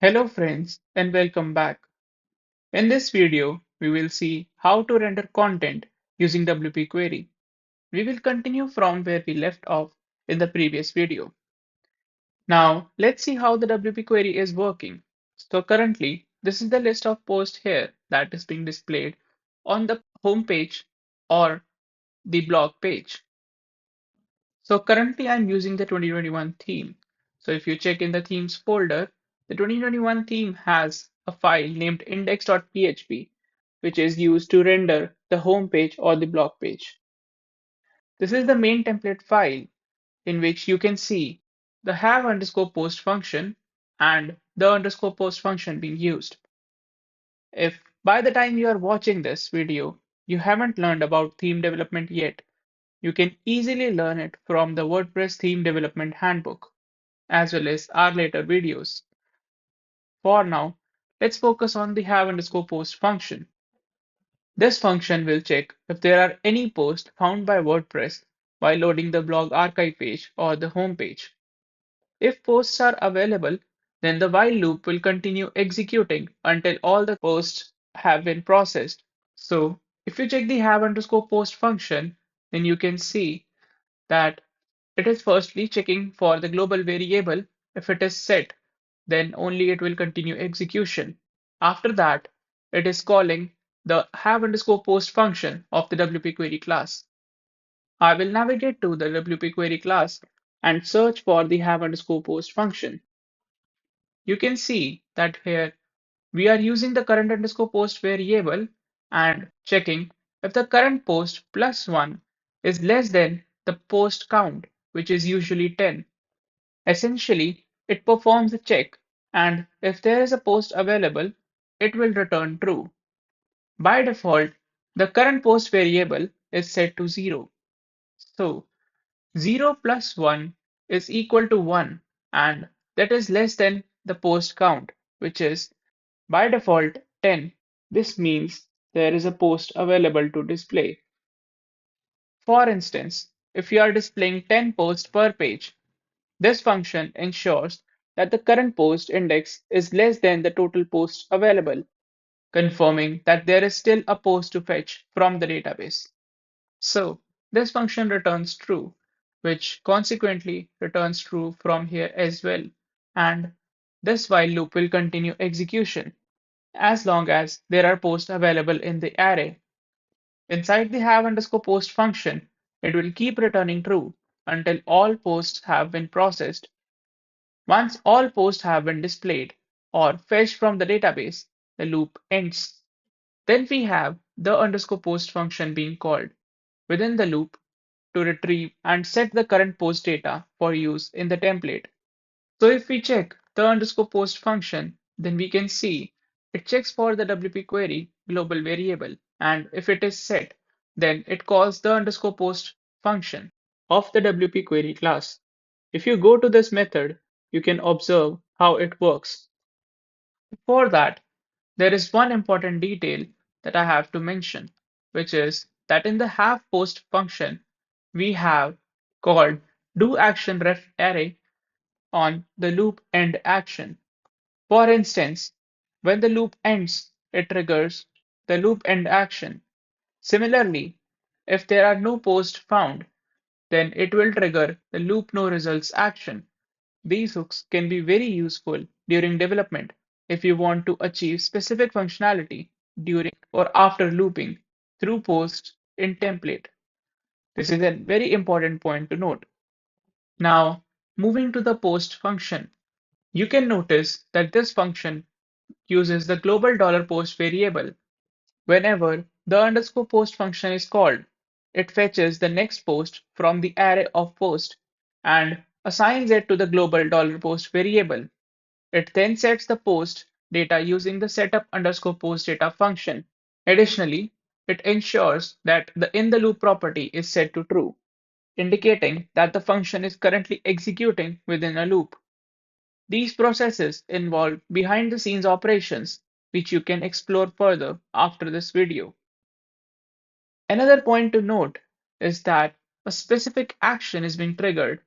Hello friends and welcome back. In this video, we will see how to render content using WP Query. We will continue from where we left off in the previous video. Now, let's see how the WP Query is working. So currently, this is the list of posts here that is being displayed on the home page or the blog page. So currently I'm using the 2021 theme. So if you check in the themes folder, the 2021 theme has a file named index.php, which is used to render the home page or the blog page. This is the main template file in which you can see the have underscore post function and the underscore post function being used. If by the time you are watching this video, you haven't learned about theme development yet, you can easily learn it from the WordPress theme development handbook, as well as our later videos. For now, let's focus on the have underscore post function. This function will check if there are any posts found by WordPress while loading the blog archive page or the home page. If posts are available, then the while loop will continue executing until all the posts have been processed. So if you check the have underscore post function, then you can see that it is firstly checking for the global variable. If it is set, then only it will continue execution. After that, it is calling the have underscore post function of the WP query class. I will navigate to the WP query class and search for the have underscore post function. You can see that here we are using the current underscore post variable and checking if the current post plus 1 is less than the post count, which is usually 10. Essentially, it performs a check, and if there is a post available, it will return true. By default, the current post variable is set to 0. So 0 plus 1 is equal to 1, and that is less than the post count, which is by default 10. This means there is a post available to display. For instance, if you are displaying 10 posts per page, this function ensures that the current post index is less than the total posts available, confirming that there is still a post to fetch from the database. So this function returns true, which consequently returns true from here as well. And this while loop will continue execution as long as there are posts available in the array. Inside the have underscore post function, it will keep returning true until all posts have been processed. Once all posts have been displayed or fetched from the database, the loop ends. Then we have the underscore post function being called within the loop to retrieve and set the current post data for use in the template. So if we check the underscore post function, then we can see it checks for the WP query global variable. And if it is set, then it calls the underscore post function of the WP query class. If you go to this method, you can observe how it works. Before that, there is one important detail that I have to mention, which is that in the have post function, we have called doActionRefArray on the loop end action. For instance, when the loop ends, it triggers the loop end action. Similarly, if there are no posts found, then it will trigger the loop no results action. These hooks can be very useful during development if you want to achieve specific functionality during or after looping through posts in template. This is a very important point to note. Now, moving to the post function, you can notice that this function uses the global $post variable. Whenever the underscore post function is called, it fetches the next post from the array of posts and assigns it to the global $post variable. It then sets the post data using the setup underscore post data function. Additionally, it ensures that the in the loop property is set to true, indicating that the function is currently executing within a loop. These processes involve behind the scenes operations, which you can explore further after this video. Another point to note is that a specific action is being triggered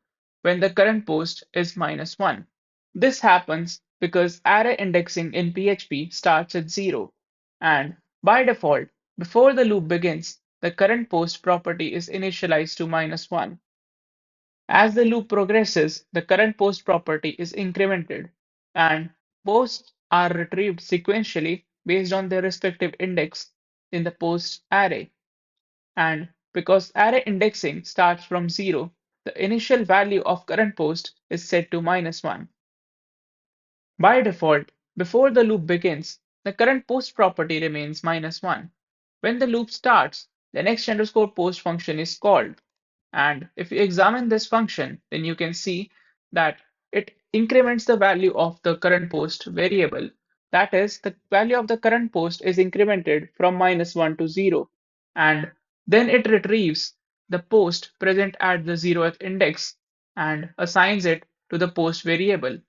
when the current post is -1. This happens because array indexing in PHP starts at 0, and by default, before the loop begins, the current post property is initialized to -1. As the loop progresses, the current post property is incremented, and posts are retrieved sequentially based on their respective index in the post array. And because array indexing starts from 0, the initial value of current post is set to -1. By default, before the loop begins, the current post property remains -1. When the loop starts, the next underscore post function is called. And if you examine this function, then you can see that it increments the value of the current post variable. That is, the value of the current post is incremented from -1 to 0. And then it retrieves the post present at the 0th index and assigns it to the post variable.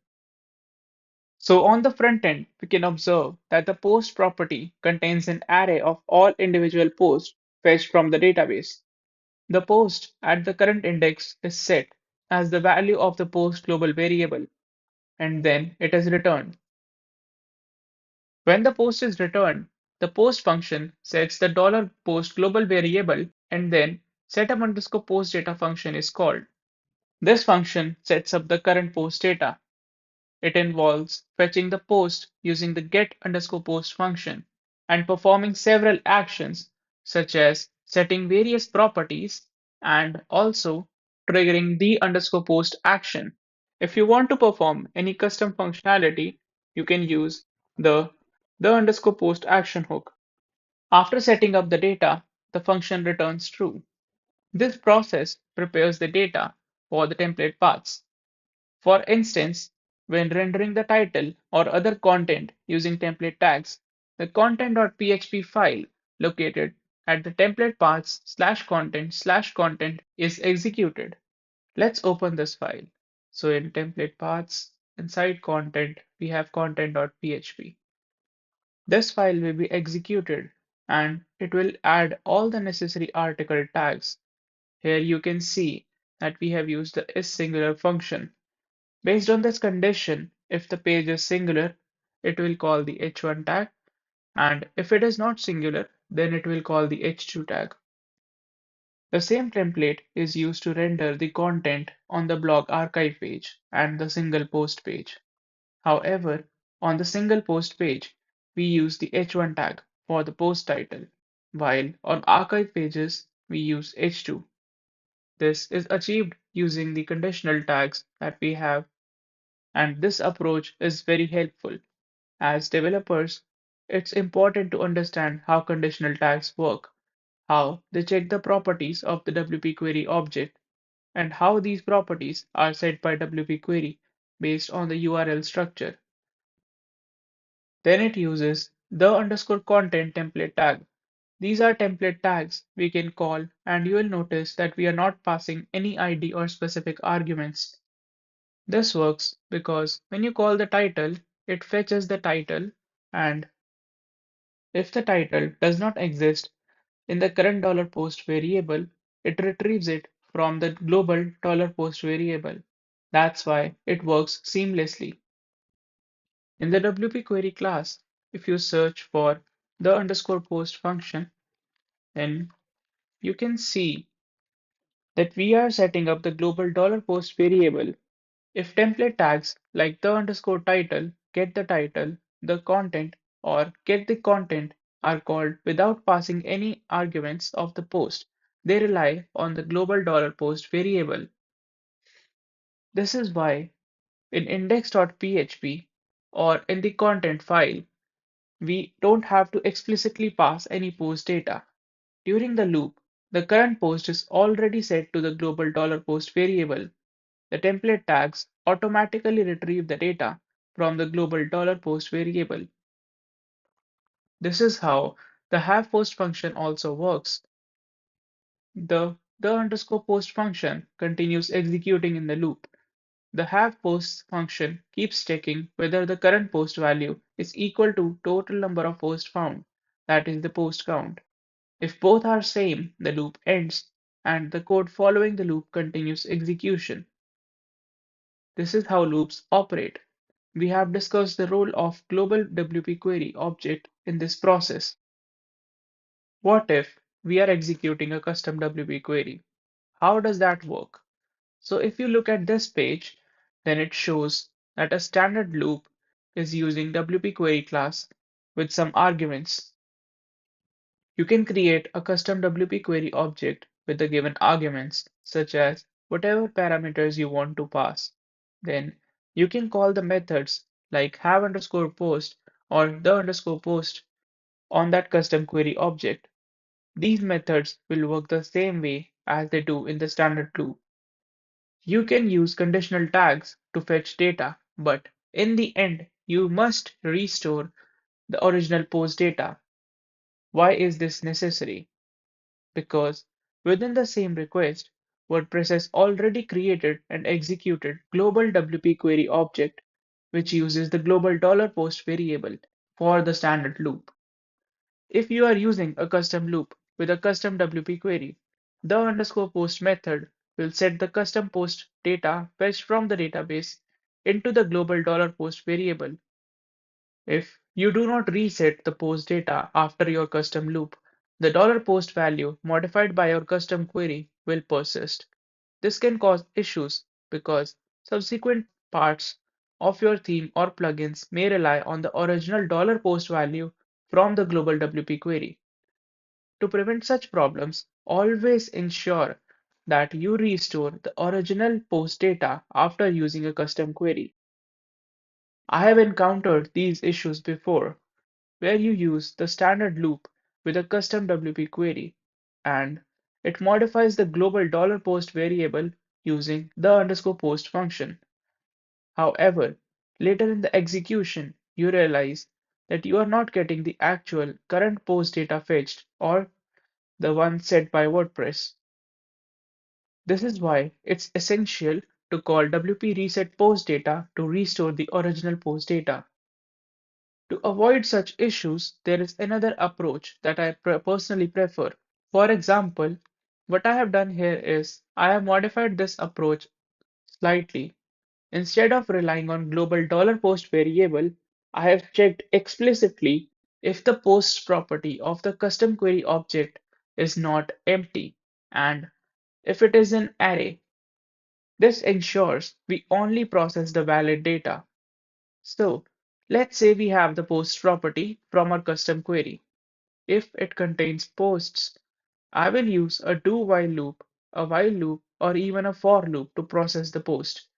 So on the front end, we can observe that the post property contains an array of all individual posts fetched from the database. The post at the current index is set as the value of the post global variable, and then it is returned. When the post is returned, the post function sets the $post global variable, and then setup underscore post data function is called. This function sets up the current post data. It involves fetching the post using the get underscore post function and performing several actions such as setting various properties and also triggering the underscore post action. If you want to perform any custom functionality, you can use the underscore post action hook. After setting up the data, the function returns true. This process prepares the data for the template paths. For instance, when rendering the title or other content using template tags, the content.php file located at the template paths/content/content is executed. Let's open this file. So in template paths, inside content, we have content.php. This file will be executed and it will add all the necessary article tags. Here you can see that we have used the isSingular function. Based on this condition, if the page is singular, it will call the h1 tag, and if it is not singular, then it will call the h2 tag. The same template is used to render the content on the blog archive page and the single post page. However, on the single post page, we use the h1 tag for the post title, while on archive pages, we use h2. This is achieved using the conditional tags that we have, and this approach is very helpful. As developers, it's important to understand how conditional tags work, how they check the properties of the WP Query object, and how these properties are set by WP Query based on the URL structure. Then it uses the underscore content template tag. These are template tags we can call, and you will notice that we are not passing any ID or specific arguments. This works because when you call the title, it fetches the title, and if the title does not exist in the current $post variable, it retrieves it from the global $post variable. That's why it works seamlessly. In the WP query class, if you search for the underscore post function, then you can see that we are setting up the global $post variable. If template tags like the underscore title, get the title, the content, or get the content are called without passing any arguments of the post, they rely on the global $post variable. This is why in index.php or in the content file, we don't have to explicitly pass any post data. During the loop, the current post is already set to the global $post variable. The template tags automatically retrieve the data from the global $post variable. This is how the have post function also works. The underscore post function continues executing in the loop. The have post function keeps checking whether the current post value is equal to total number of posts found, that is the post count. If both are same, the loop ends and the code following the loop continues execution. This is how loops operate. we have discussed the role of global WP query object in this process. What if we are executing a custom WP query? How does that work? So if you look at this page, then it shows that a standard loop is using WP query class with some arguments. You can create a custom WP query object with the given arguments, such as whatever parameters you want to pass. Then you can call the methods like have underscore post or the underscore post on that custom query object. These methods will work the same way as they do in the standard loop. You can use conditional tags to fetch data, but in the end, you must restore the original post data. Why is this necessary? Because within the same request, WordPress has already created and executed global WP query object, which uses the global $post variable for the standard loop. If you are using a custom loop with a custom WP query, the underscore post method will set the custom post data fetched from the database into the global $post variable. If you do not reset the post data after your custom loop, the $post value modified by your custom query will persist. This can cause issues because subsequent parts of your theme or plugins may rely on the original $post value from the global WP query. To prevent such problems, always ensure that you restore the original post data after using a custom query. I have encountered these issues before, where you use the standard loop with a custom WP query, and it modifies the global $post variable using the underscore post function. However, later in the execution, you realize that you are not getting the actual current post data fetched or the one set by WordPress. This is why it's essential to call WP reset post data to restore the original post data. To avoid such issues, there is another approach that I personally prefer. For example, what I have done here is I have modified this approach slightly. Instead of relying on global $post variable, I have checked explicitly if the post property of the custom query object is not empty and if it is an array. This ensures we only process the valid data. So let's say we have the post property from our custom query. If it contains posts, I will use a do while loop, a while loop, or even a for loop to process the post.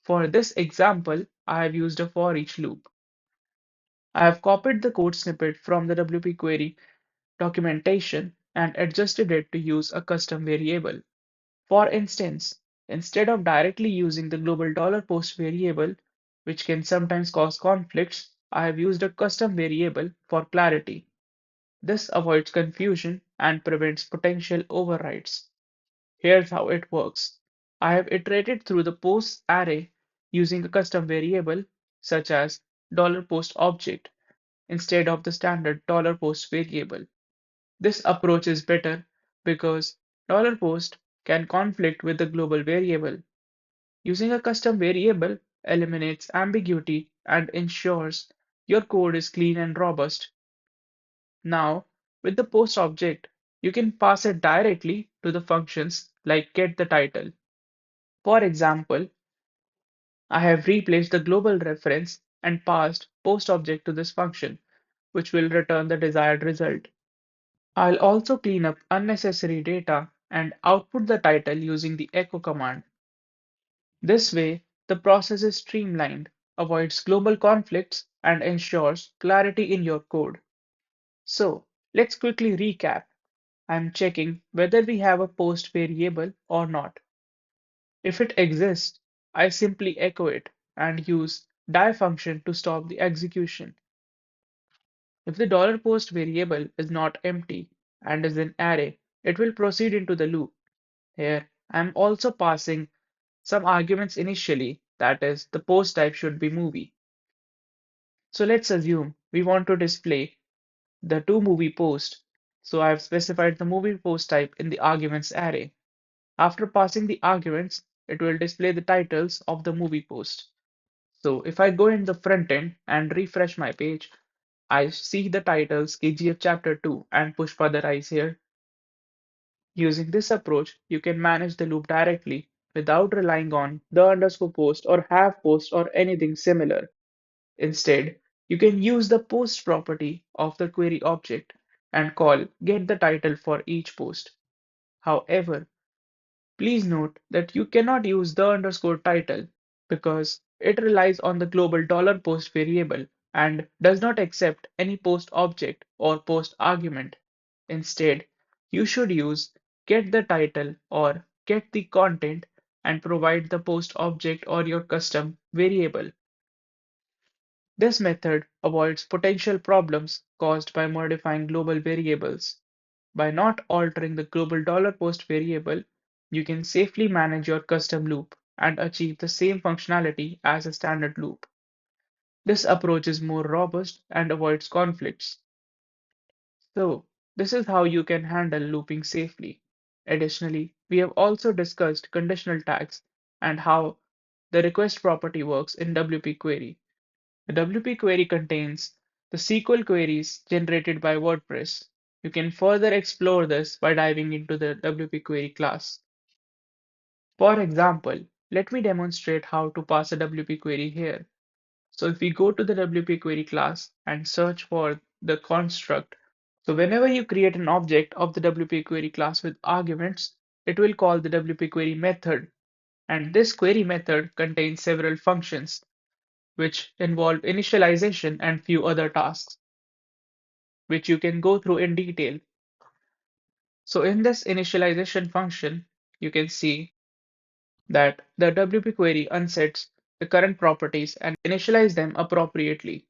For this example, I have used a for each loop. I have copied the code snippet from the WP query documentation and adjusted it to use a custom variable. For instance, instead of directly using the global $post variable, which can sometimes cause conflicts, I have used a custom variable for clarity. This avoids confusion and prevents potential overrides. Here's how it works. I have iterated through the posts array using a custom variable such as $post object instead of the standard $post variable. This approach is better because $post can conflict with the global variable. Using a custom variable eliminates ambiguity and ensures your code is clean and robust. Now, with the post object, you can pass it directly to the functions like get the title. For example, I have replaced the global reference and passed post object to this function, which will return the desired result. I'll also clean up unnecessary data and output the title using the echo command. This way, the process is streamlined, avoids global conflicts, and ensures clarity in your code. So, let's quickly recap. I'm checking whether we have a post variable or not. If it exists, I simply echo it and use die function to stop the execution. If the $post variable is not empty and is an array, it will proceed into the loop. Here, I'm also passing some arguments initially, that is, the post type should be movie. So let's assume we want to display the two movie post. So I've specified the movie post type in the arguments array. After passing the arguments, it will display the titles of the movie post. So if I go in the front end and refresh my page, I see the titles KGF Chapter 2 and push further rise here. Using this approach, you can manage the loop directly without relying on the underscore post or have post or anything similar. Instead, you can use the post property of the query object and call get the title for each post. However, please note that you cannot use the underscore title because it relies on the global $post variable and does not accept any post object or post argument. Instead, you should use get the title or get the content and provide the post object or your custom variable. This method avoids potential problems caused by modifying global variables. By not altering the global $post variable, you can safely manage your custom loop and achieve the same functionality as a standard loop. This approach is more robust and avoids conflicts. So, this is how you can handle looping safely. Additionally, we have also discussed conditional tags and how the request property works in WP query. The WP query contains the SQL queries generated by WordPress. You can further explore this by diving into the WP query class. For example, let me demonstrate how to pass a WP query here. So if we go to the WP query class and search for the construct, so whenever you create an object of the WP query class with arguments, it will call the WP query method. And this query method contains several functions which involve initialization and few other tasks, which you can go through in detail. So in this initialization function, you can see that the WP query unsets the current properties and initialize them appropriately.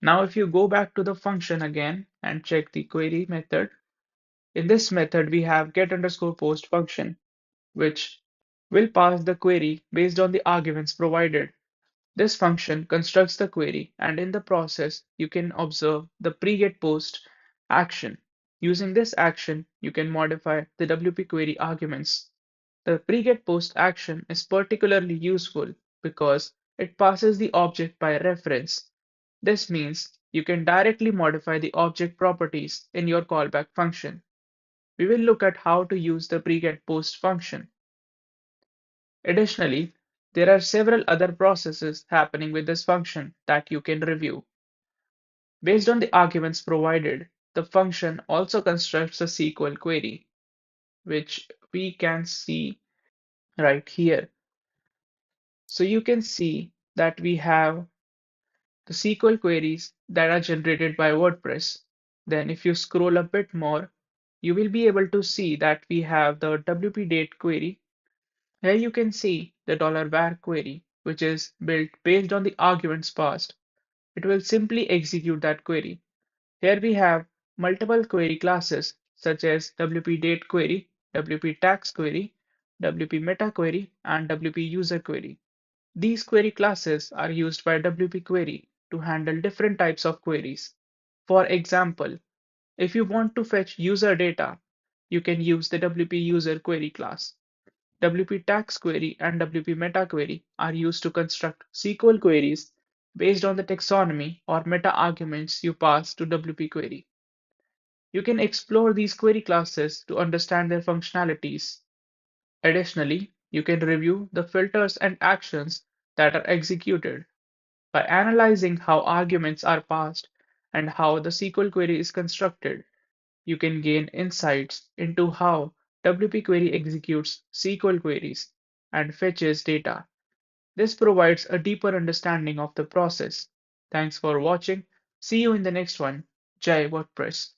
Now if you go back to the function again and check the query method, in this method we have get underscore post function, which will pass the query based on the arguments provided. This function constructs the query, and in the process, you can observe the pre-get-post action. Using this action, you can modify the WP query arguments. The pre-get-post action is particularly useful because it passes the object by reference. This means you can directly modify the object properties in your callback function. We will look at how to use the pre-get-post function. Additionally, there are several other processes happening with this function that you can review. Based on the arguments provided, the function also constructs a SQL query, which we can see right here. So you can see that we have the SQL queries that are generated by WordPress. Then if you scroll a bit more, you will be able to see that we have the WP date query. Here you can see the $var query, which is built based on the arguments passed. It will simply execute that query. Here we have multiple query classes such as WP date query, WP tax query, WP meta query, and WP user query. These query classes are used by WP query to handle different types of queries. For example, if you want to fetch user data, you can use the WP user query class. WP tax query and WP meta query are used to construct SQL queries based on the taxonomy or meta arguments you pass to WP query. You can explore these query classes to understand their functionalities. Additionally, you can review the filters and actions that are executed. By analyzing how arguments are passed and how the SQL query is constructed, you can gain insights into how WP query executes SQL queries and fetches data. This provides a deeper understanding of the process. Thanks for watching. See you in the next one. Jai WordPress.